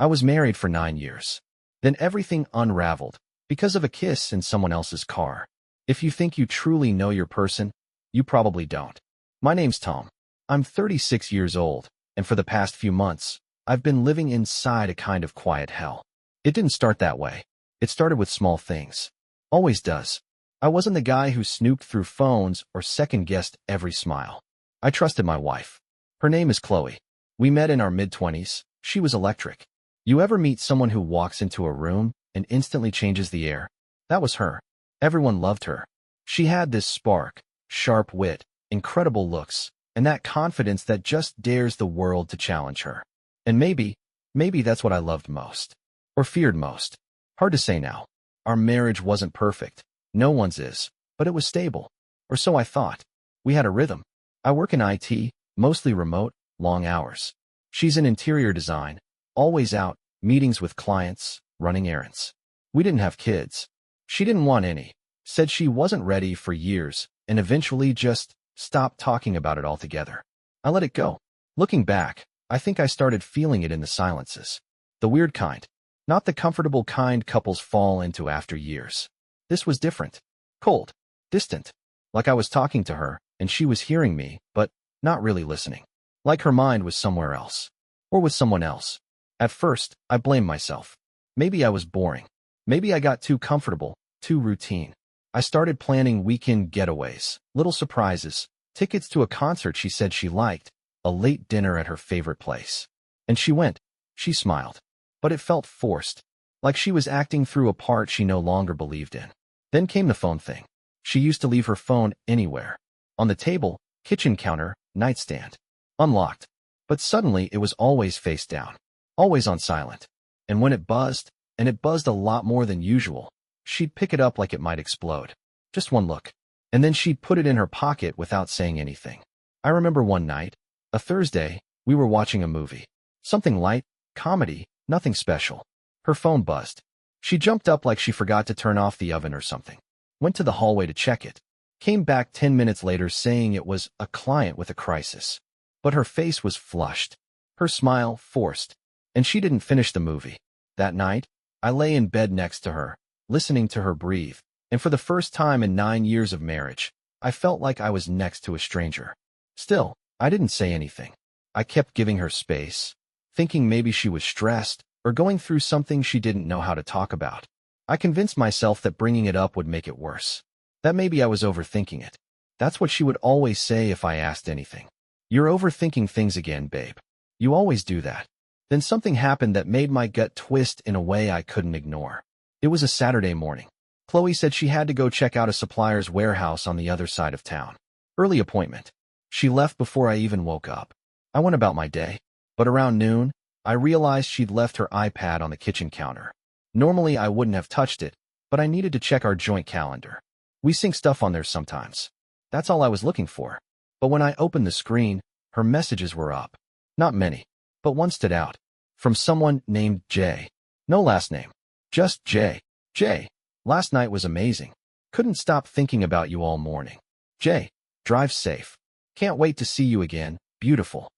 I was married for 9 years. Then everything unraveled because of a kiss in someone else's car. If you think you truly know your person, you probably don't. My name's Tom. I'm 36 years old, and for the past few months, I've been living inside a kind of quiet hell. It didn't start that way. It started with small things. Always does. I wasn't the guy who snooped through phones or second-guessed every smile. I trusted my wife. Her name is Chloe. We met in our mid-20s. She was electric. You ever meet someone who walks into a room and instantly changes the air? That was her. Everyone loved her. She had this spark, sharp wit, incredible looks, and that confidence that just dares the world to challenge her. And maybe that's what I loved most. Or feared most. Hard to say now. Our marriage wasn't perfect. No one's is. But it was stable. Or so I thought. We had a rhythm. I work in IT, mostly remote, long hours. She's in interior design, always out, meetings with clients, running errands. We didn't have kids. She didn't want any. Said she wasn't ready for years, and eventually just stopped talking about it altogether. I let it go. Looking back, I think I started feeling it in the silences. The weird kind. Not the comfortable kind couples fall into after years. This was different. Cold. Distant. Like I was talking to her, and she was hearing me, but not really listening. Like her mind was somewhere else. Or with someone else. At first, I blamed myself. Maybe I was boring. Maybe I got too comfortable, too routine. I started planning weekend getaways, little surprises, tickets to a concert she said she liked, a late dinner at her favorite place. And she went. She smiled. But it felt forced, like she was acting through a part she no longer believed in. Then came the phone thing. She used to leave her phone anywhere. On the table, kitchen counter, nightstand. Unlocked. But suddenly it was always face down. Always on silent. And when it buzzed, and it buzzed a lot more than usual, she'd pick it up like it might explode. Just one look. And then she'd put it in her pocket without saying anything. I remember one night, a Thursday, we were watching a movie. Something light, comedy, nothing special. Her phone buzzed. She jumped up like she forgot to turn off the oven or something. Went to the hallway to check it. Came back 10 minutes later saying it was a client with a crisis. But her face was flushed. Her smile forced. And she didn't finish the movie. That night, I lay in bed next to her, listening to her breathe. And for the first time in 9 years of marriage, I felt like I was next to a stranger. Still, I didn't say anything. I kept giving her space, thinking maybe she was stressed or going through something she didn't know how to talk about. I convinced myself that bringing it up would make it worse. That maybe I was overthinking it. That's what she would always say if I asked anything. You're overthinking things again, babe. You always do that. Then something happened that made my gut twist in a way I couldn't ignore. It was a Saturday morning. Chloe said she had to go check out a supplier's warehouse on the other side of town. Early appointment. She left before I even woke up. I went about my day. But around noon, I realized she'd left her iPad on the kitchen counter. Normally I wouldn't have touched it, but I needed to check our joint calendar. We sync stuff on there sometimes. That's all I was looking for. But when I opened the screen, her messages were up. Not many, but one stood out. From someone named Jay. No last name. Just Jay. Jay, last night was amazing. Couldn't stop thinking about you all morning. Jay, drive safe. Can't wait to see you again. Beautiful.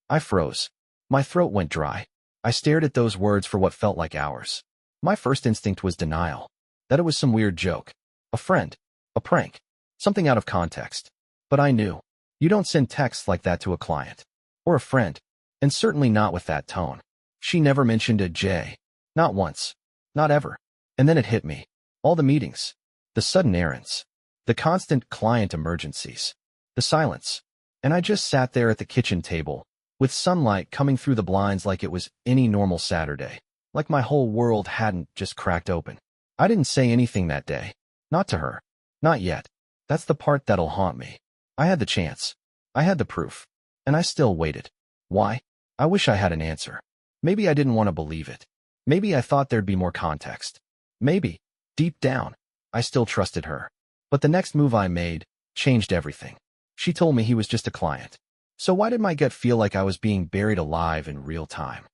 I froze. My throat went dry. I stared at those words for what felt like hours. My first instinct was denial. That it was some weird joke. A friend. A prank. Something out of context. But I knew. You don't send texts like that to a client. Or a friend. And certainly not with that tone. She never mentioned a J. Not once. Not ever. And then it hit me. All the meetings. The sudden errands. The constant client emergencies. The silence. And I just sat there at the kitchen table, with sunlight coming through the blinds like it was any normal Saturday. Like my whole world hadn't just cracked open. I didn't say anything that day. Not to her. Not yet. That's the part that'll haunt me. I had the chance. I had the proof. And I still waited. Why? I wish I had an answer. Maybe I didn't want to believe it. Maybe I thought there'd be more context. Maybe, deep down, I still trusted her. But the next move I made changed everything. She told me he was just a client. So why did my gut feel like I was being buried alive in real time?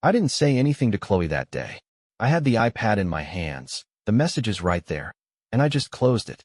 I didn't say anything to Chloe that day. I had the iPad in my hands, the messages right there, and I just closed it.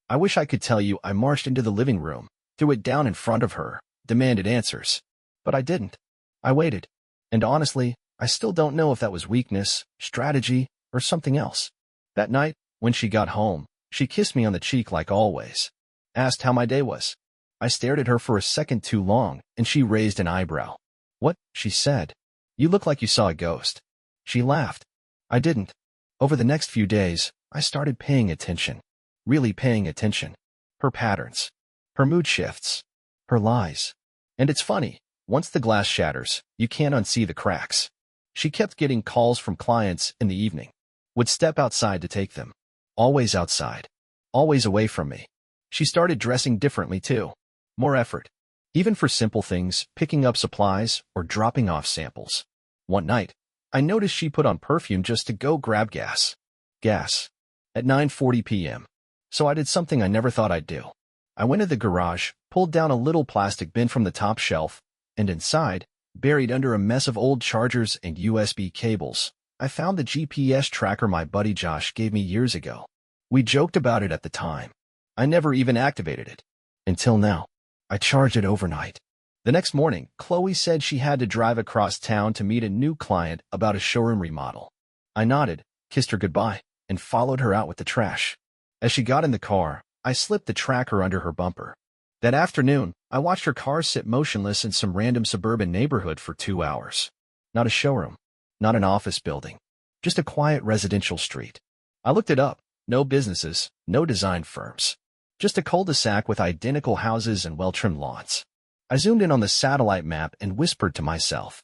I wish I could tell you I marched into the living room, threw it down in front of her, demanded answers. But I didn't. I waited. And honestly, I still don't know if that was weakness, strategy, or something else. That night, when she got home, she kissed me on the cheek like always. Asked how my day was. I stared at her for a second too long, and she raised an eyebrow. What? She said. You look like you saw a ghost. She laughed. I didn't. Over the next few days, I started paying attention. Really paying attention. Her patterns. Her mood shifts. Her lies. And it's funny, once the glass shatters, you can't unsee the cracks. She kept getting calls from clients in the evening. Would step outside to take them. Always outside. Always away from me. She started dressing differently too. More effort. Even for simple things, picking up supplies or dropping off samples. One night, I noticed she put on perfume just to go grab gas. Gas. At 9:40 p.m. So I did something I never thought I'd do. I went to the garage, pulled down a little plastic bin from the top shelf, and inside, buried under a mess of old chargers and USB cables, I found the GPS tracker my buddy Josh gave me years ago. We joked about it at the time. I never even activated it. Until now. I charged it overnight. The next morning, Chloe said she had to drive across town to meet a new client about a showroom remodel. I nodded, kissed her goodbye, and followed her out with the trash. As she got in the car, I slipped the tracker under her bumper. That afternoon, I watched her car sit motionless in some random suburban neighborhood for 2 hours. Not a showroom. Not an office building. Just a quiet residential street. I looked it up. No businesses, no design firms. Just a cul-de-sac with identical houses and well-trimmed lawns. I zoomed in on the satellite map and whispered to myself.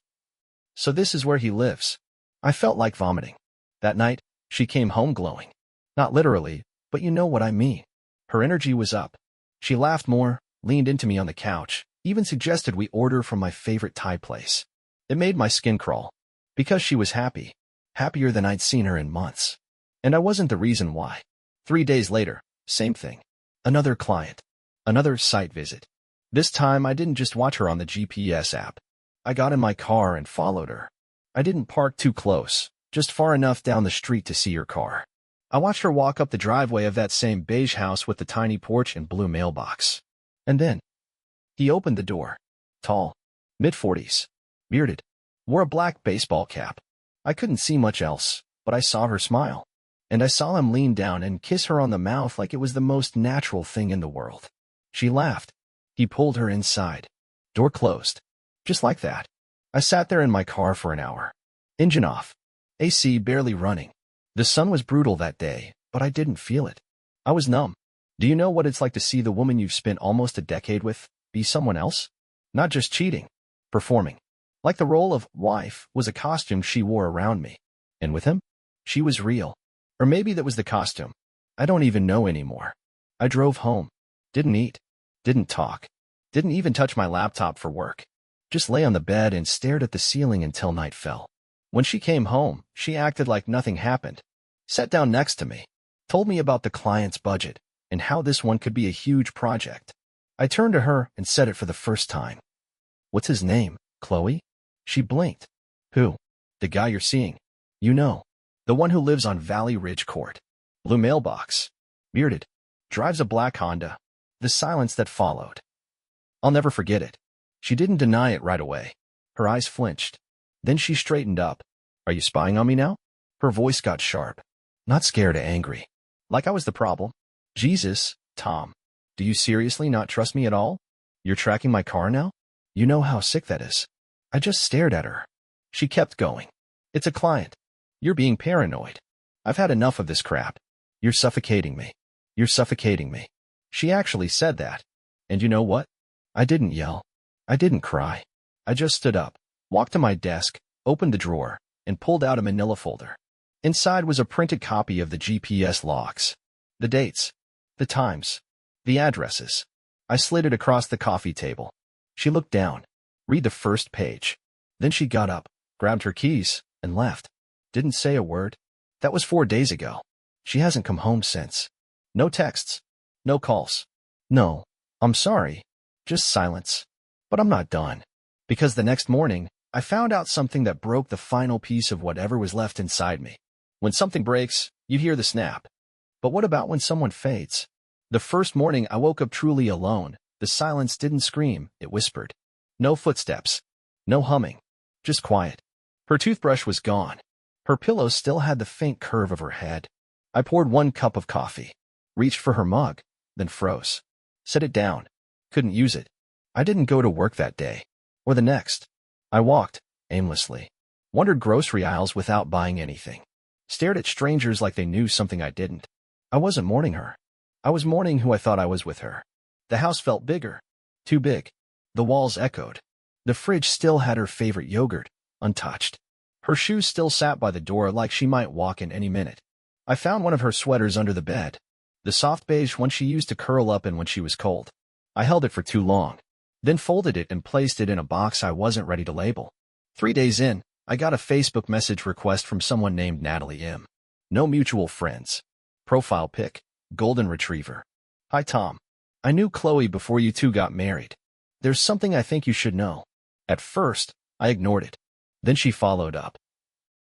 So this is where he lives. I felt like vomiting. That night, she came home glowing. Not literally, but you know what I mean. Her energy was up. She laughed more, leaned into me on the couch, even suggested we order from my favorite Thai place. It made my skin crawl. Because she was happy. Happier than I'd seen her in months. And I wasn't the reason why. 3 days later, same thing. Another client. Another site visit. This time I didn't just watch her on the GPS app. I got in my car and followed her. I didn't park too close, just far enough down the street to see her car. I watched her walk up the driveway of that same beige house with the tiny porch and blue mailbox. And then, he opened the door. Tall. Mid-40s. Bearded. Wore a black baseball cap. I couldn't see much else, but I saw her smile. And I saw him lean down and kiss her on the mouth like it was the most natural thing in the world. She laughed. He pulled her inside. Door closed. Just like that. I sat there in my car for an hour. Engine off. AC barely running. The sun was brutal that day, but I didn't feel it. I was numb. Do you know what it's like to see the woman you've spent almost a decade with be someone else? Not just cheating. Performing. Like the role of wife was a costume she wore around me. And with him, she was real. Or maybe that was the costume. I don't even know anymore. I drove home. Didn't eat. Didn't talk. Didn't even touch my laptop for work. Just lay on the bed and stared at the ceiling until night fell. When she came home, she acted like nothing happened. Sat down next to me. Told me about the client's budget and how this one could be a huge project. I turned to her and said it for the first time. What's his name, Chloe? She blinked. Who? The guy you're seeing. You know. The one who lives on Valley Ridge Court. Blue mailbox. Bearded. Drives a black Honda. The silence that followed. I'll never forget it. She didn't deny it right away. Her eyes flinched. Then she straightened up. Are you spying on me now? Her voice got sharp. Not scared or angry. Like I was the problem. Jesus, Tom. Do you seriously not trust me at all? You're tracking my car now? You know how sick that is. I just stared at her. She kept going. It's a client. You're being paranoid. I've had enough of this crap. You're suffocating me. You're suffocating me. She actually said that. And you know what? I didn't yell. I didn't cry. I just stood up, walked to my desk, opened the drawer, and pulled out a manila folder. Inside was a printed copy of the GPS logs. The dates. The times. The addresses. I slid it across the coffee table. She looked down. Read the first page. Then she got up, grabbed her keys, and left. Didn't say a word. That was 4 days ago. She hasn't come home since. No texts. No calls. No. I'm sorry. Just silence. But I'm not done. Because the next morning, I found out something that broke the final piece of whatever was left inside me. When something breaks, you hear the snap. But what about when someone fades? The first morning I woke up truly alone. The silence didn't scream, it whispered. No footsteps. No humming. Just quiet. Her toothbrush was gone. Her pillow still had the faint curve of her head. I poured 1 cup of coffee, reached for her mug, then froze. Set it down. Couldn't use it. I didn't go to work that day. Or the next. I walked, aimlessly. Wandered grocery aisles without buying anything. Stared at strangers like they knew something I didn't. I wasn't mourning her. I was mourning who I thought I was with her. The house felt bigger. Too big. The walls echoed. The fridge still had her favorite yogurt, untouched. Her shoes still sat by the door like she might walk in any minute. I found one of her sweaters under the bed. The soft beige one she used to curl up in when she was cold. I held it for too long. Then folded it and placed it in a box I wasn't ready to label. 3 days in, I got a Facebook message request from someone named Natalie M. No mutual friends. Profile pic. Golden Retriever. Hi Tom. I knew Chloe before you two got married. There's something I think you should know. At first, I ignored it. Then she followed up.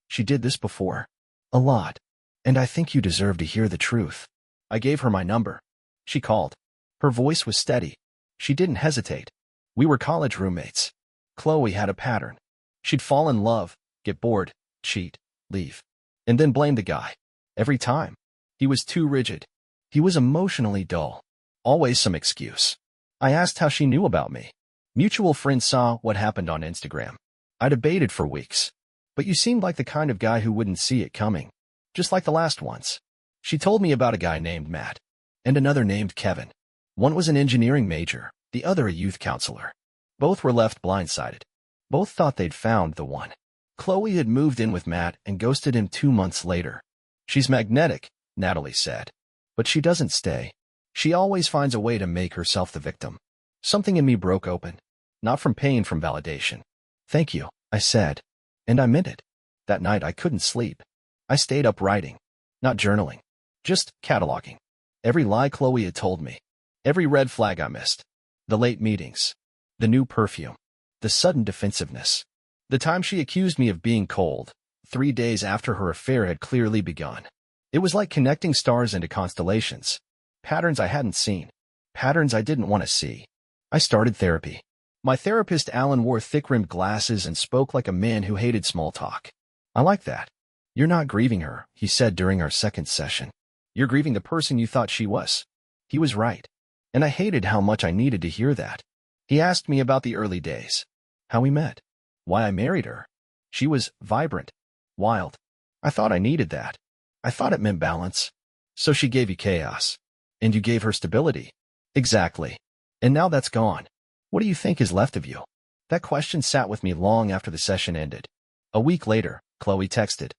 She did this before. A lot. And I think you deserve to hear the truth. I gave her my number. She called. Her voice was steady. She didn't hesitate. We were college roommates. Chloe had a pattern. She'd fall in love, get bored, cheat, leave, and then blame the guy. Every time. He was too rigid. He was emotionally dull. Always some excuse. I asked how she knew about me. Mutual friends saw what happened on Instagram. I debated for weeks. But you seemed like the kind of guy who wouldn't see it coming. Just like the last ones. She told me about a guy named Matt. And another named Kevin. One was an engineering major, the other a youth counselor. Both were left blindsided. Both thought they'd found the one. Chloe had moved in with Matt and ghosted him 2 months later. She's magnetic, Natalie said. But she doesn't stay. She always finds a way to make herself the victim. Something in me broke open. Not from pain, from validation. Thank you, I said. And I meant it. That night I couldn't sleep. I stayed up writing. Not journaling. Just cataloging. Every lie Chloe had told me. Every red flag I missed. The late meetings. The new perfume. The sudden defensiveness. The time she accused me of being cold, 3 days after her affair had clearly begun. It was like connecting stars into constellations. Patterns I hadn't seen. Patterns I didn't want to see. I started therapy. My therapist Alan wore thick-rimmed glasses and spoke like a man who hated small talk. I like that. You're not grieving her, he said during our second session. You're grieving the person you thought she was. He was right. And I hated how much I needed to hear that. He asked me about the early days. How we met. Why I married her. She was vibrant. Wild. I thought I needed that. I thought it meant balance. So she gave you chaos. And you gave her stability. Exactly. And now that's gone. What do you think is left of you? That question sat with me long after the session ended. A week later, Chloe texted.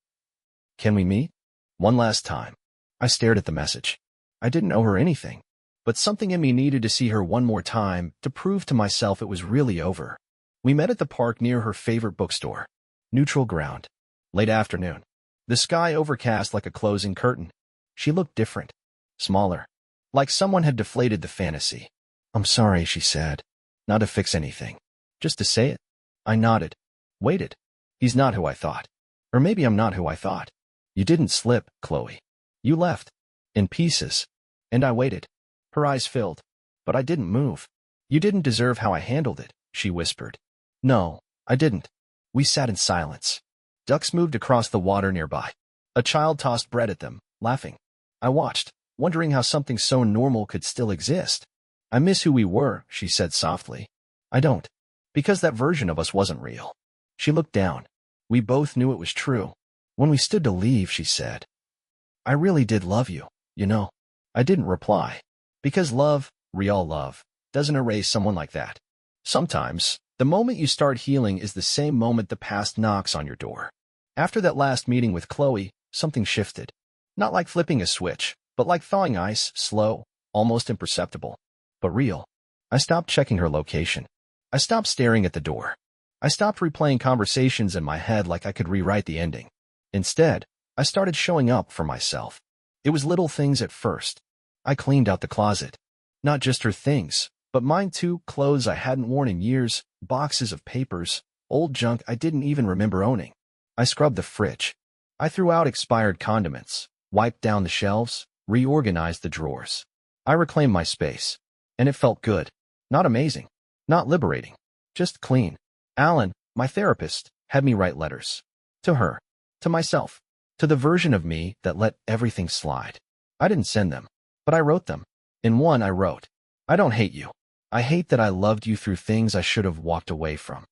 Can we meet? One last time. I stared at the message. I didn't owe her anything. But something in me needed to see her one more time to prove to myself it was really over. We met at the park near her favorite bookstore. Neutral ground. Late afternoon. The sky overcast like a closing curtain. She looked different. Smaller. Like someone had deflated the fantasy. I'm sorry, she said. Not to fix anything. Just to say it. I nodded. Waited. He's not who I thought. Or maybe I'm not who I thought. You didn't slip, Chloe. You left. In pieces. And I waited. Her eyes filled. But I didn't move. You didn't deserve how I handled it, she whispered. No, I didn't. We sat in silence. Ducks moved across the water nearby. A child tossed bread at them, laughing. I watched, wondering how something so normal could still exist. I miss who we were, she said softly. I don't. Because that version of us wasn't real. She looked down. We both knew it was true. When we stood to leave, she said, I really did love you, you know. I didn't reply. Because love, real love, doesn't erase someone like that. Sometimes, the moment you start healing is the same moment the past knocks on your door. After that last meeting with Chloe, something shifted. Not like flipping a switch, but like thawing ice, slow, almost imperceptible. But real. I stopped checking her location. I stopped staring at the door. I stopped replaying conversations in my head like I could rewrite the ending. Instead, I started showing up for myself. It was little things at first. I cleaned out the closet. Not just her things, but mine too, clothes I hadn't worn in years, boxes of papers, old junk I didn't even remember owning. I scrubbed the fridge. I threw out expired condiments, wiped down the shelves, reorganized the drawers. I reclaimed my space. And it felt good. Not amazing. Not liberating. Just clean. Alan, my therapist, had me write letters. To her. To myself. To the version of me that let everything slide. I didn't send them, but I wrote them. In one I wrote, "I don't hate you. I hate that I loved you through things I should have walked away from."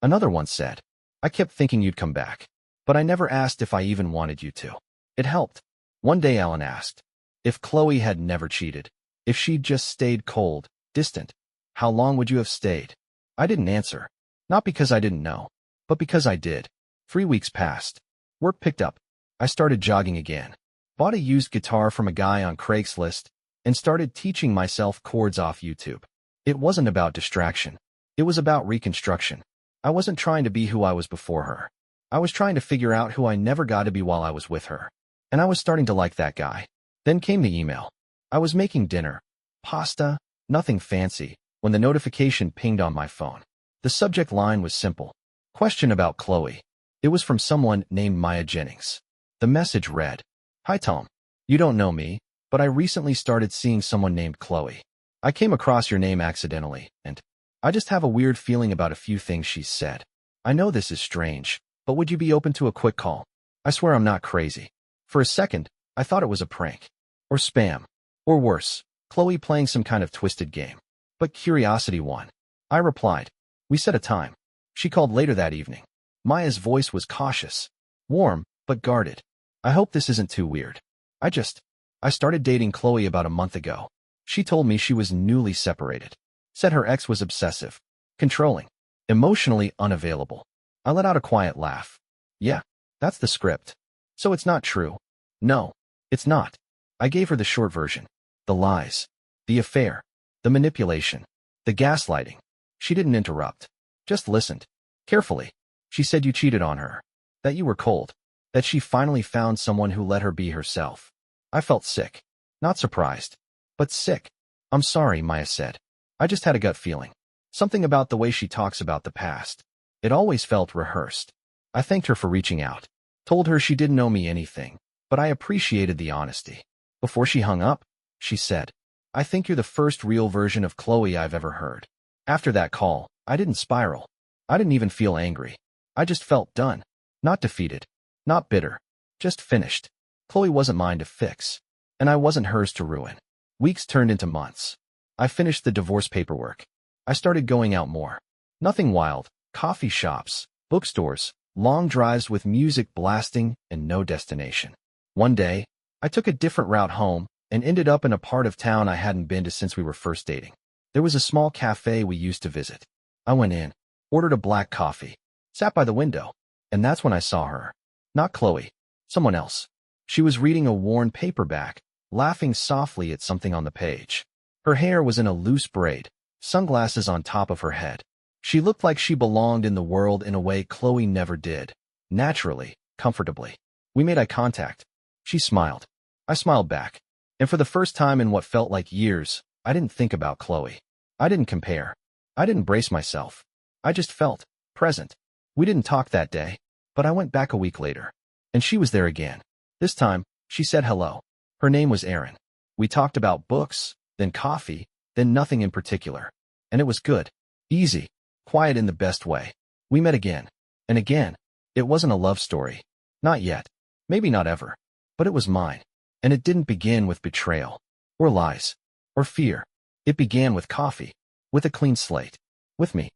Another one said, "I kept thinking you'd come back, but I never asked if I even wanted you to." It helped. One day Alan asked, if Chloe had never cheated, if she'd just stayed cold, distant, how long would you have stayed? I didn't answer. Not because I didn't know, but because I did. 3 weeks passed. Work picked up. I started jogging again. Bought a used guitar from a guy on Craigslist and started teaching myself chords off YouTube. It wasn't about distraction. It was about reconstruction. I wasn't trying to be who I was before her. I was trying to figure out who I never got to be while I was with her. And I was starting to like that guy. Then came the email. I was making dinner. Pasta, nothing fancy, when the notification pinged on my phone. The subject line was simple. Question about Chloe. It was from someone named Maya Jennings. The message read, "Hi Tom. You don't know me, but I recently started seeing someone named Chloe. I came across your name accidentally, and I just have a weird feeling about a few things she's said. I know this is strange, but would you be open to a quick call? I swear I'm not crazy." For a second, I thought it was a prank. Or spam. Or worse, Chloe playing some kind of twisted game. But curiosity won. I replied. We set a time. She called later that evening. Maya's voice was cautious. Warm, but guarded. "I hope this isn't too weird. I started dating Chloe about a month ago. She told me she was newly separated. Said her ex was obsessive, controlling, emotionally unavailable." I let out a quiet laugh. "Yeah, that's the script. So it's not true." "No, it's not." I gave her the short version. The lies. The affair. The manipulation. The gaslighting. She didn't interrupt. Just listened. Carefully. She said you cheated on her. That you were cold. That she finally found someone who let her be herself. I felt sick. Not surprised. But sick. "I'm sorry," Maya said. "I just had a gut feeling. Something about the way she talks about the past. It always felt rehearsed." I thanked her for reaching out. Told her she didn't owe me anything, but I appreciated the honesty. Before she hung up, she said, "I think you're the first real version of Chloe I've ever heard." After that call, I didn't spiral. I didn't even feel angry. I just felt done. Not defeated. Not bitter. Just finished. Chloe wasn't mine to fix. And I wasn't hers to ruin. Weeks turned into months. I finished the divorce paperwork. I started going out more. Nothing wild. Coffee shops, bookstores, long drives with music blasting, and no destination. One day, I took a different route home and ended up in a part of town I hadn't been to since we were first dating. There was a small cafe we used to visit. I went in, ordered a black coffee, sat by the window, and that's when I saw her. Not Chloe. Someone else. She was reading a worn paperback, laughing softly at something on the page. Her hair was in a loose braid, sunglasses on top of her head. She looked like she belonged in the world in a way Chloe never did. Naturally, comfortably. We made eye contact. She smiled. I smiled back. And for the first time in what felt like years, I didn't think about Chloe. I didn't compare. I didn't brace myself. I just felt present. We didn't talk that day, but I went back a week later. And she was there again. This time, she said hello. Her name was Erin. We talked about books, then coffee, then nothing in particular. And it was good. Easy. Quiet in the best way. We met again. And again. It wasn't a love story. Not yet. Maybe not ever. But it was mine. And it didn't begin with betrayal. Or lies. Or fear. It began with coffee. With a clean slate. With me.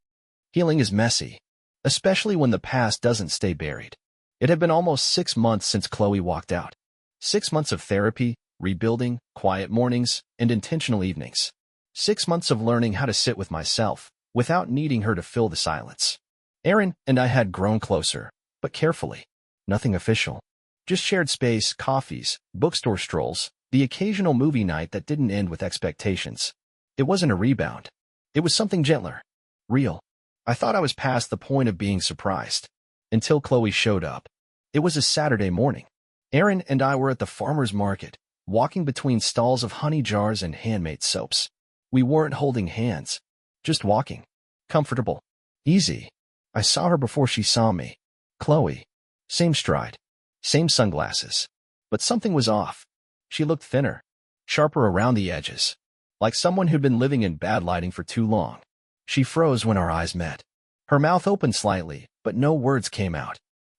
Healing is messy. Especially when the past doesn't stay buried. It had been almost 6 months since Chloe walked out. 6 months of therapy, rebuilding, quiet mornings, and intentional evenings. 6 months of learning how to sit with myself, without needing her to fill the silence. Erin and I had grown closer, but carefully. Nothing official. Just shared space, coffees, bookstore strolls, the occasional movie night that didn't end with expectations. It wasn't a rebound. It was something gentler. Real. I thought I was past the point of being surprised. Until Chloe showed up. It was a Saturday morning. Erin and I were at the farmer's market, walking between stalls of honey jars and handmade soaps. We weren't holding hands. Just walking. Comfortable. Easy. I saw her before she saw me. Chloe. Same stride. Same sunglasses. But something was off. She looked thinner. Sharper around the edges. Like someone who'd been living in bad lighting for too long. She froze when our eyes met. Her mouth opened slightly, but no words came out.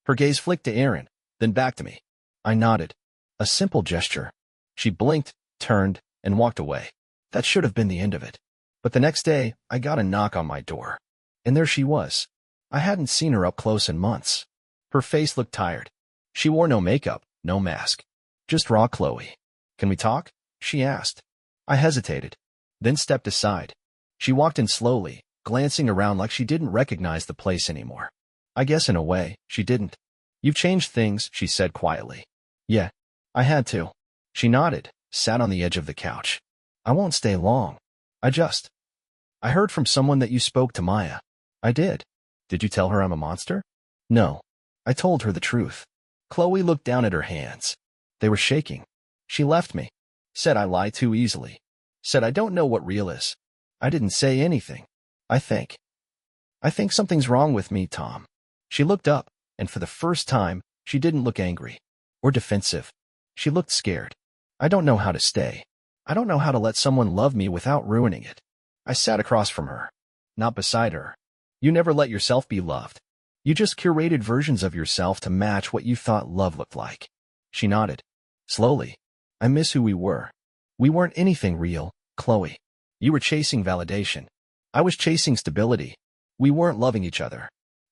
Her gaze flicked to Erin, then back to me. I nodded. A simple gesture. She blinked, turned, and walked away. That should have been the end of it. But the next day, I got a knock on my door. And there she was. I hadn't seen her up close in months. Her face looked tired. She wore no makeup, no mask. Just raw Chloe. Can we talk? She asked. I hesitated, then stepped aside. She walked in slowly, glancing around like she didn't recognize the place anymore. I guess in a way, she didn't. You've changed things, she said quietly. Yeah, I had to. She nodded, sat on the edge of the couch. I won't stay long. I heard from someone that you spoke to Maya. I did. Did you tell her I'm a monster? No. I told her the truth. Chloe looked down at her hands. They were shaking. She left me. Said I lie too easily. Said I don't know what real is. I didn't say anything. I think something's wrong with me, Tom. She looked up, and for the first time, she didn't look angry or defensive. She looked scared. I don't know how to stay. I don't know how to let someone love me without ruining it. I sat across from her, not beside her. You never let yourself be loved. You just curated versions of yourself to match what you thought love looked like. She nodded. Slowly. I miss who we were. We weren't anything real, Chloe. You were chasing validation. I was chasing stability. We weren't loving each other.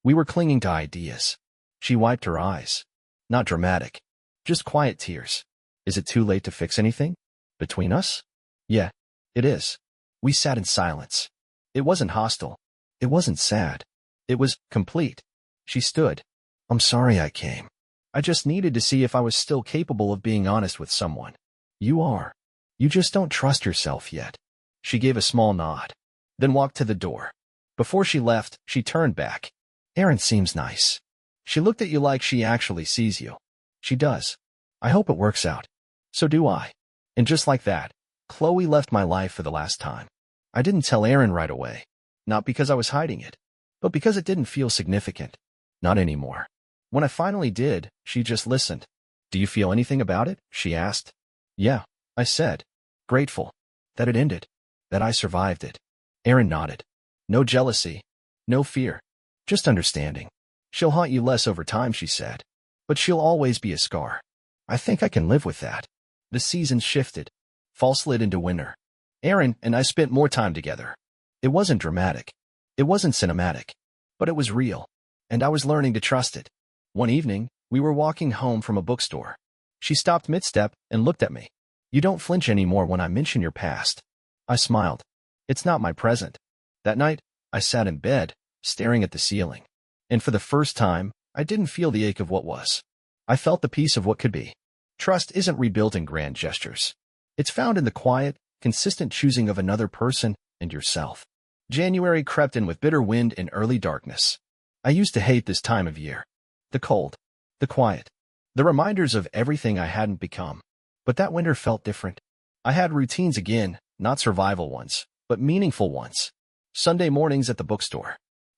We were clinging to ideas. She wiped her eyes. Not dramatic. Just quiet tears. Is it too late to fix anything? Between us? Yeah, it is. We sat in silence. It wasn't hostile. It wasn't sad. It was complete. She stood. I'm sorry I came. I just needed to see if I was still capable of being honest with someone. You are. You just don't trust yourself yet. She gave a small nod, then walked to the door. Before she left, she turned back. Erin seems nice. She looked at you like she actually sees you. She does. I hope it works out. So do I. And just like that, Chloe left my life for the last time. I didn't tell Erin right away. Not because I was hiding it, but because it didn't feel significant. Not anymore. When I finally did, she just listened. Do you feel anything about it? She asked. Yeah, I said. Grateful. That it ended. That I survived it. Erin nodded. No jealousy. No fear. Just understanding. She'll haunt you less over time, she said. But she'll always be a scar. I think I can live with that. The seasons shifted. Fall slid into winter. Erin and I spent more time together. It wasn't dramatic. It wasn't cinematic. But it was real. And I was learning to trust it. One evening, we were walking home from a bookstore. She stopped mid-step and looked at me. You don't flinch anymore when I mention your past. I smiled. It's not my present. That night, I sat in bed, staring at the ceiling. And for the first time, I didn't feel the ache of what was. I felt the peace of what could be. Trust isn't rebuilt in grand gestures. It's found in the quiet, consistent choosing of another person and yourself. January crept in with bitter wind and early darkness. I used to hate this time of year. The cold. The quiet. The reminders of everything I hadn't become. But that winter felt different. I had routines again, not survival ones, but meaningful ones. Sunday mornings at the bookstore.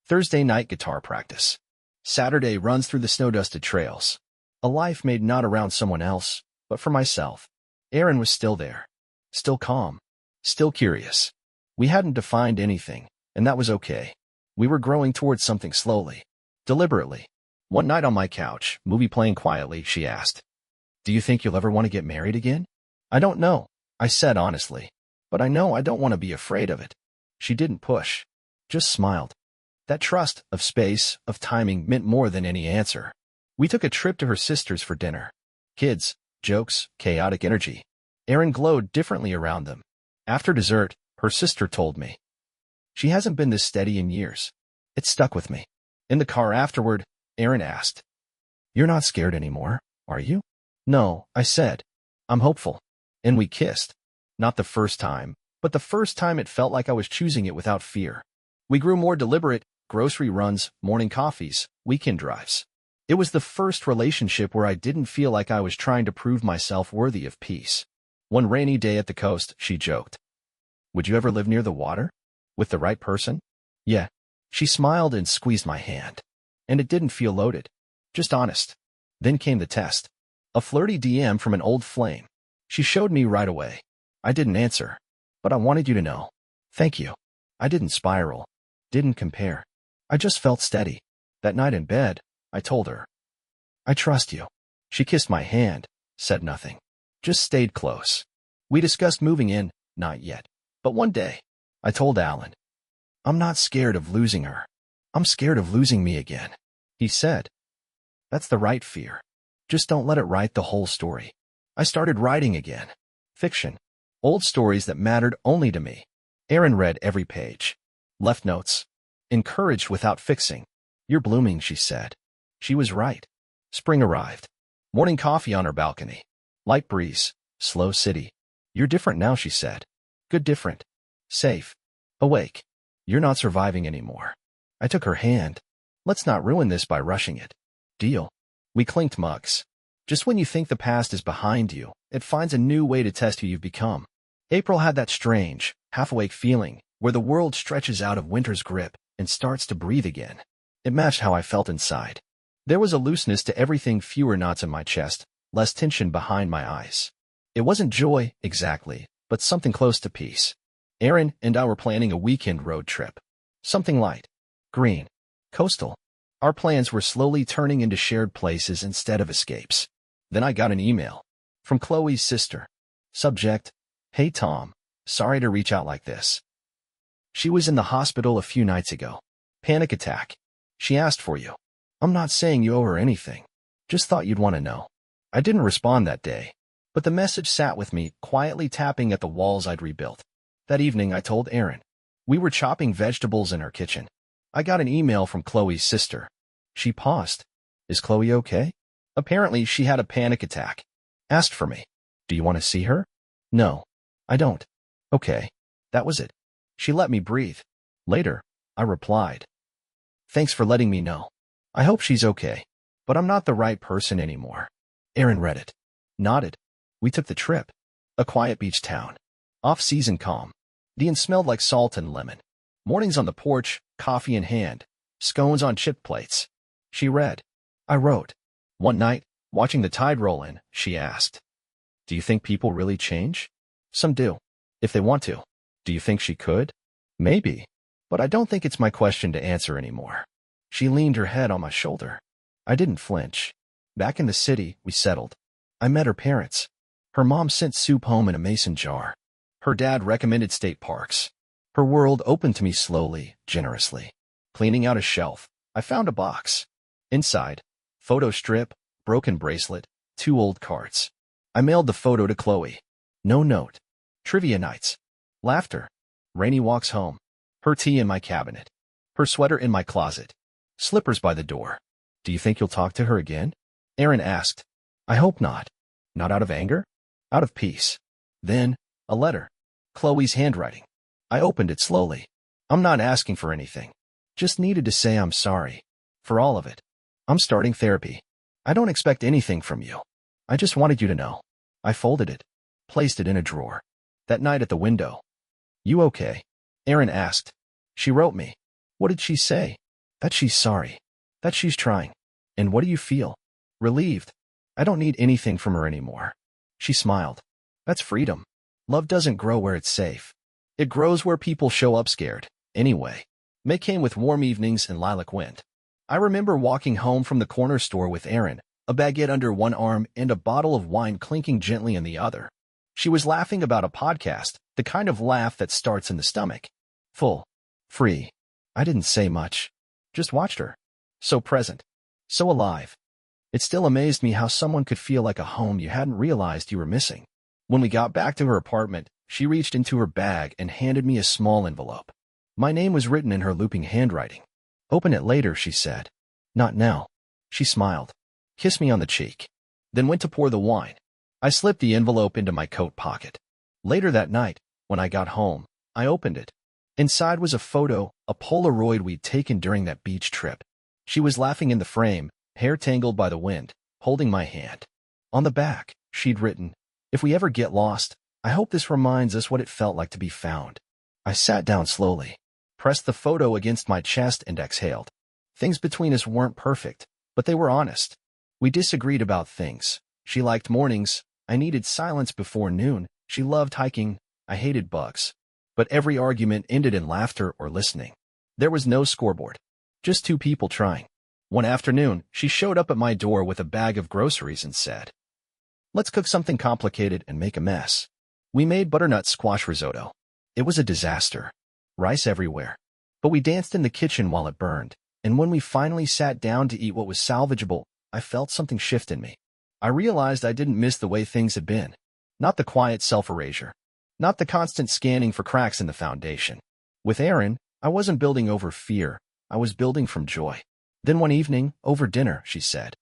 Thursday night guitar practice. Saturday runs through the snow-dusted trails. A life made not around someone else, but for myself. Erin was still there. Still calm. Still curious. We hadn't defined anything, and that was okay. We were growing towards something slowly. Deliberately. One night on my couch, movie playing quietly, she asked, Do you think you'll ever want to get married again? I don't know, I said honestly. But I know I don't want to be afraid of it. She didn't push. Just smiled. That trust, of space, of timing, meant more than any answer. We took a trip to her sister's for dinner. Kids, jokes, chaotic energy. Erin glowed differently around them. After dessert, her sister told me. She hasn't been this steady in years. It stuck with me. In the car afterward, Erin asked, You're not scared anymore, are you? No, I said. I'm hopeful. And we kissed. Not the first time, but the first time it felt like I was choosing it without fear. We grew more deliberate, grocery runs, morning coffees, weekend drives. It was the first relationship where I didn't feel like I was trying to prove myself worthy of peace. One rainy day at the coast, she joked. Would you ever live near the water? With the right person? Yeah. She smiled and squeezed my hand. And it didn't feel loaded. Just honest. Then came the test. A flirty DM from an old flame. She showed me right away. I didn't answer. But I wanted you to know. Thank you. I didn't spiral. Didn't compare. I just felt steady. That night in bed, I told her. I trust you. She kissed my hand, said nothing. Just stayed close. We discussed moving in, not yet. But one day, I told Alan, I'm not scared of losing her. I'm scared of losing me again. He said, that's the right fear. Just don't let it write the whole story. I started writing again. Fiction. Old stories that mattered only to me. Erin read every page. Left notes. Encouraged without fixing. You're blooming, she said. She was right. Spring arrived. Morning coffee on her balcony. Light breeze. Slow city. You're different now, she said. Good different. Safe. Awake. You're not surviving anymore. I took her hand. Let's not ruin this by rushing it. Deal. We clinked mugs. Just when you think the past is behind you, it finds a new way to test who you've become. April had that strange, half-awake feeling where the world stretches out of winter's grip and starts to breathe again. It matched how I felt inside. There was a looseness to everything, fewer knots in my chest, less tension behind my eyes. It wasn't joy, exactly, but something close to peace. Erin and I were planning a weekend road trip. Something light, green, coastal. Our plans were slowly turning into shared places instead of escapes. Then I got an email from Chloe's sister. Subject, Hey Tom, sorry to reach out like this. She was in the hospital a few nights ago. Panic attack. She asked for you. I'm not saying you owe her anything. Just thought you'd want to know. I didn't respond that day, but the message sat with me, quietly tapping at the walls I'd rebuilt. That evening, I told Erin. We were chopping vegetables in her kitchen. I got an email from Chloe's sister. She paused. Is Chloe okay? Apparently, she had a panic attack. Asked for me. Do you want to see her? No, I don't. Okay. That was it. She let me breathe. Later, I replied. Thanks for letting me know. I hope she's okay, but I'm not the right person anymore. Erin read it. Nodded. We took the trip. A quiet beach town. Off-season calm. The inn smelled like salt and lemon. Mornings on the porch, coffee in hand, scones on chip plates. She read. I wrote. One night, watching the tide roll in, she asked, do you think people really change? Some do. If they want to. Do you think she could? Maybe. But I don't think it's my question to answer anymore. She leaned her head on my shoulder. I didn't flinch. Back in the city, we settled. I met her parents. Her mom sent soup home in a mason jar. Her dad recommended state parks. Her world opened to me slowly, generously. Cleaning out a shelf, I found a box. Inside, photo strip, broken bracelet, 2 old cards. I mailed the photo to Chloe. No note. Trivia nights. Laughter. Rainy walks home. Her tea in my cabinet. Her sweater in my closet. Slippers by the door. Do you think you'll talk to her again? Erin asked. I hope not. Not out of anger? Out of peace. Then, a letter. Chloe's handwriting. I opened it slowly. I'm not asking for anything. Just needed to say I'm sorry. For all of it. I'm starting therapy. I don't expect anything from you. I just wanted you to know. I folded it. Placed it in a drawer. That night at the window. You okay? Erin asked. She wrote me. What did she say? That she's sorry. That she's trying. And what do you feel? Relieved. I don't need anything from her anymore. She smiled. That's freedom. Love doesn't grow where it's safe. It grows where people show up scared. Anyway, May came with warm evenings and lilac wind. I remember walking home from the corner store with Erin, a baguette under one arm and a bottle of wine clinking gently in the other. She was laughing about a podcast, the kind of laugh that starts in the stomach. Full. Free. I didn't say much. Just watched her. So present. So alive. It still amazed me how someone could feel like a home you hadn't realized you were missing. When we got back to her apartment, she reached into her bag and handed me a small envelope. My name was written in her looping handwriting. Open it later, she said. Not now. She smiled. Kissed me on the cheek. Then went to pour the wine. I slipped the envelope into my coat pocket. Later that night, when I got home, I opened it. Inside was a photo, a Polaroid we'd taken during that beach trip. She was laughing in the frame, hair tangled by the wind, holding my hand. On the back, she'd written, if we ever get lost, I hope this reminds us what it felt like to be found. I sat down slowly, pressed the photo against my chest and exhaled. Things between us weren't perfect, but they were honest. We disagreed about things. She liked mornings. I needed silence before noon. She loved hiking. I hated bugs. But every argument ended in laughter or listening. There was no scoreboard. Just 2 people trying. One afternoon, she showed up at my door with a bag of groceries and said, "Let's cook something complicated and make a mess." We made butternut squash risotto. It was a disaster. Rice everywhere. But we danced in the kitchen while it burned, and when we finally sat down to eat what was salvageable, I felt something shift in me. I realized I didn't miss the way things had been. Not the quiet self-erasure. Not the constant scanning for cracks in the foundation. With Erin, I wasn't building over fear. I was building from joy. Then one evening, over dinner, she said,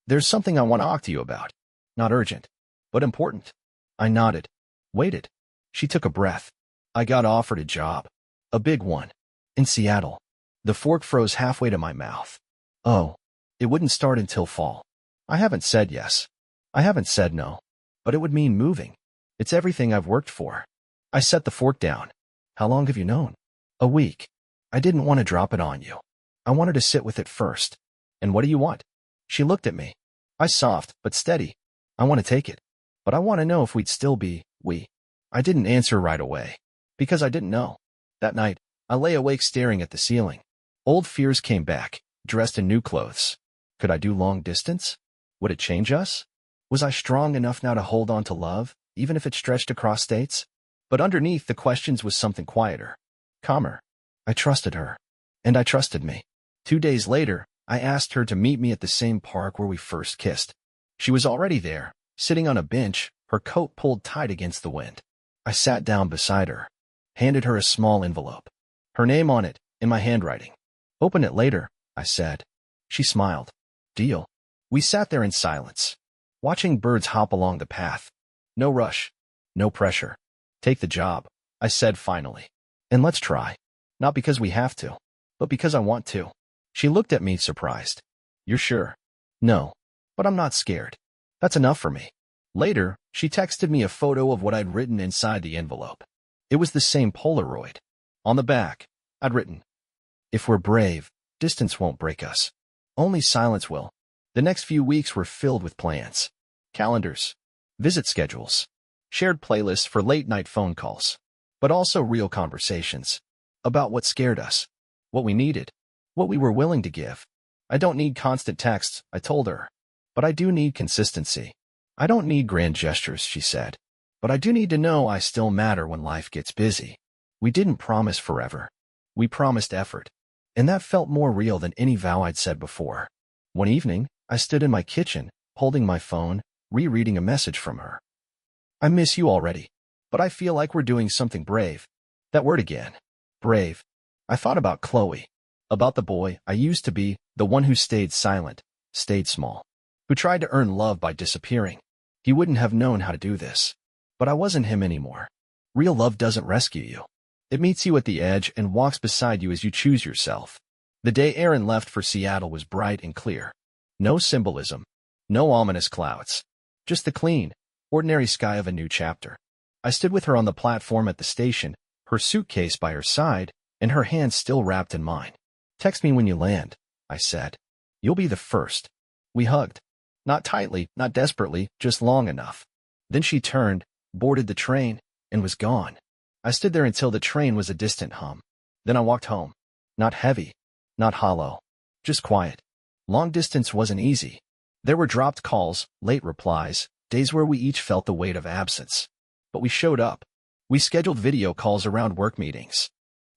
"There's something I want to talk to you about. Not urgent, but important." I nodded. Waited. She took a breath. I got offered a job. A big one. In Seattle. The fork froze halfway to my mouth. Oh, it wouldn't start until fall. I haven't said yes. I haven't said no. But it would mean moving. It's everything I've worked for. I set the fork down. "How long have you known?" "A week." "I didn't want to drop it on you. I wanted to sit with it first." "And what do you want?" She looked at me. I soft, but steady. "I want to take it. But I want to know if we'd still be, we." I didn't answer right away. Because I didn't know. That night, I lay awake staring at the ceiling. Old fears came back, dressed in new clothes. Could I do long distance? Would it change us? Was I strong enough now to hold on to love, even if it stretched across states? But underneath the questions was something quieter. Calmer. I trusted her. And I trusted me. 2 days later, I asked her to meet me at the same park where we first kissed. She was already there, sitting on a bench, her coat pulled tight against the wind. I sat down beside her, handed her a small envelope. Her name on it, in my handwriting. "Open it later," I said. She smiled. "Deal." We sat there in silence, watching birds hop along the path. No rush. No pressure. "Take the job," I said finally. "And let's try. Not because we have to, but because I want to." She looked at me surprised. "You're sure?" "No. But I'm not scared. That's enough for me." Later, she texted me a photo of what I'd written inside the envelope. It was the same Polaroid. On the back, I'd written, "If we're brave, distance won't break us. Only silence will." The next few weeks were filled with plans. Calendars. Visit schedules. Shared playlists for late-night phone calls. But also real conversations. About what scared us. What we needed. What we were willing to give. "I don't need constant texts," I told her. "But I do need consistency. I don't need grand gestures," she said. "But I do need to know I still matter when life gets busy." We didn't promise forever. We promised effort. And that felt more real than any vow I'd said before. One evening, I stood in my kitchen, holding my phone, rereading a message from her. "I miss you already. But I feel like we're doing something brave." That word again. Brave. I thought about Chloe. About the boy I used to be, the one who stayed silent, stayed small. Who tried to earn love by disappearing. He wouldn't have known how to do this. But I wasn't him anymore. Real love doesn't rescue you. It meets you at the edge and walks beside you as you choose yourself. The day Erin left for Seattle was bright and clear. No symbolism. No ominous clouds. Just the clean, ordinary sky of a new chapter. I stood with her on the platform at the station, her suitcase by her side, and her hand still wrapped in mine. "Text me when you land," I said. "You'll be the first." We hugged. Not tightly, not desperately, just long enough. Then she turned, boarded the train, and was gone. I stood there until the train was a distant hum. Then I walked home. Not heavy, not hollow, just quiet. Long distance wasn't easy. There were dropped calls, late replies, days where we each felt the weight of absence. But we showed up. We scheduled video calls around work meetings.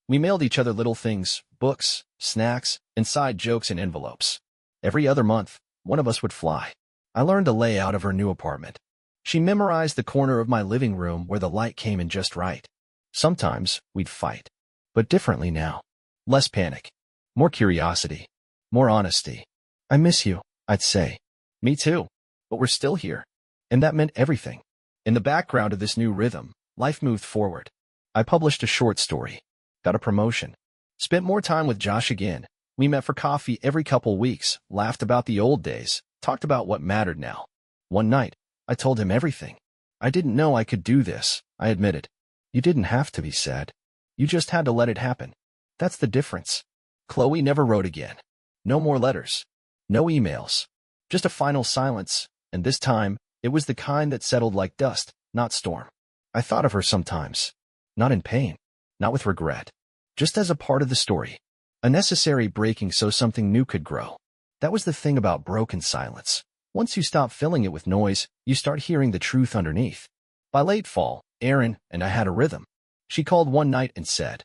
We mailed each other little things, books, snacks, and side jokes in envelopes. Every other month, one of us would fly. I learned the layout of her new apartment. She memorized the corner of my living room where the light came in just right. Sometimes we'd fight, but differently now. Less panic, more curiosity, more honesty. "I miss you," I'd say. "Me too, but we're still here." And that meant everything. In the background of this new rhythm, life moved forward. I published a short story, got a promotion, spent more time with Josh again. We met for coffee every couple weeks, laughed about the old days, talked about what mattered now. One night, I told him everything. "I didn't know I could do this," I admitted. "You didn't have to," he said. "You just had to let it happen." That's the difference. Chloe never wrote again. No more letters. No emails. Just a final silence, and this time, it was the kind that settled like dust, not storm. I thought of her sometimes. Not in pain. Not with regret. Just as a part of the story. A necessary breaking so something new could grow. That was the thing about broken silence. Once you stop filling it with noise, you start hearing the truth underneath. By late fall, Erin and I had a rhythm. She called one night and said,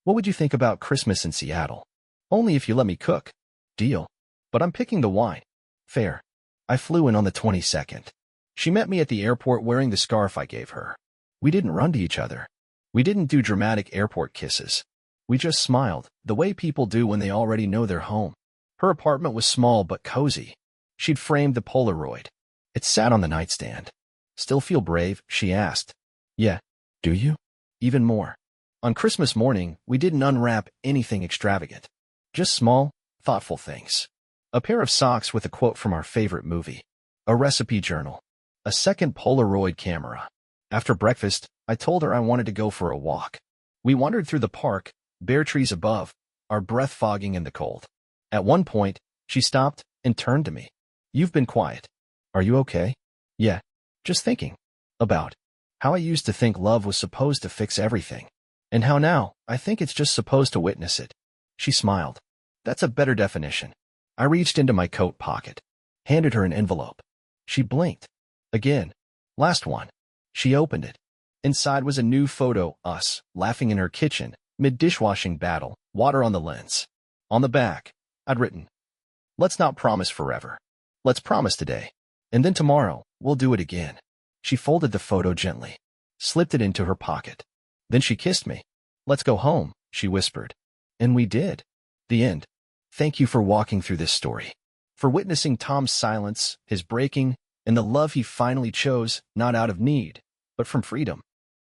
"What would you think about Christmas in Seattle? Only if you let me cook." Deal. But I'm picking the wine. Fair. I flew in on the 22nd. She met me at the airport wearing the scarf I gave her. We didn't run to each other. We didn't do dramatic airport kisses. We just smiled, the way people do when they already know they're home. Her apartment was small but cozy. She'd framed the Polaroid. It sat on the nightstand. "Still feel brave?" she asked. "Yeah. Do you?" "Even more." On Christmas morning, we didn't unwrap anything extravagant. Just small, thoughtful things. A pair of socks with a quote from our favorite movie. A recipe journal. A second Polaroid camera. After breakfast, I told her I wanted to go for a walk. We wandered through the park, bare trees above, our breath fogging in the cold. At one point, she stopped and turned to me. "You've been quiet. Are you okay?" "Yeah. Just thinking about how I used to think love was supposed to fix everything, and how now I think it's just supposed to witness it." She smiled. "That's a better definition." I reached into my coat pocket, handed her an envelope. She blinked. Again. "Last one." She opened it. Inside was a new photo, us, laughing in her kitchen, mid-dishwashing battle, water on the lens. On the back, I'd written, "Let's not promise forever. Let's promise today. And then tomorrow, we'll do it again." She folded the photo gently, slipped it into her pocket. Then she kissed me. "Let's go home," she whispered. And we did. The end. Thank you for walking through this story, for witnessing Tom's silence, his breaking, and the love he finally chose, not out of need, but from freedom.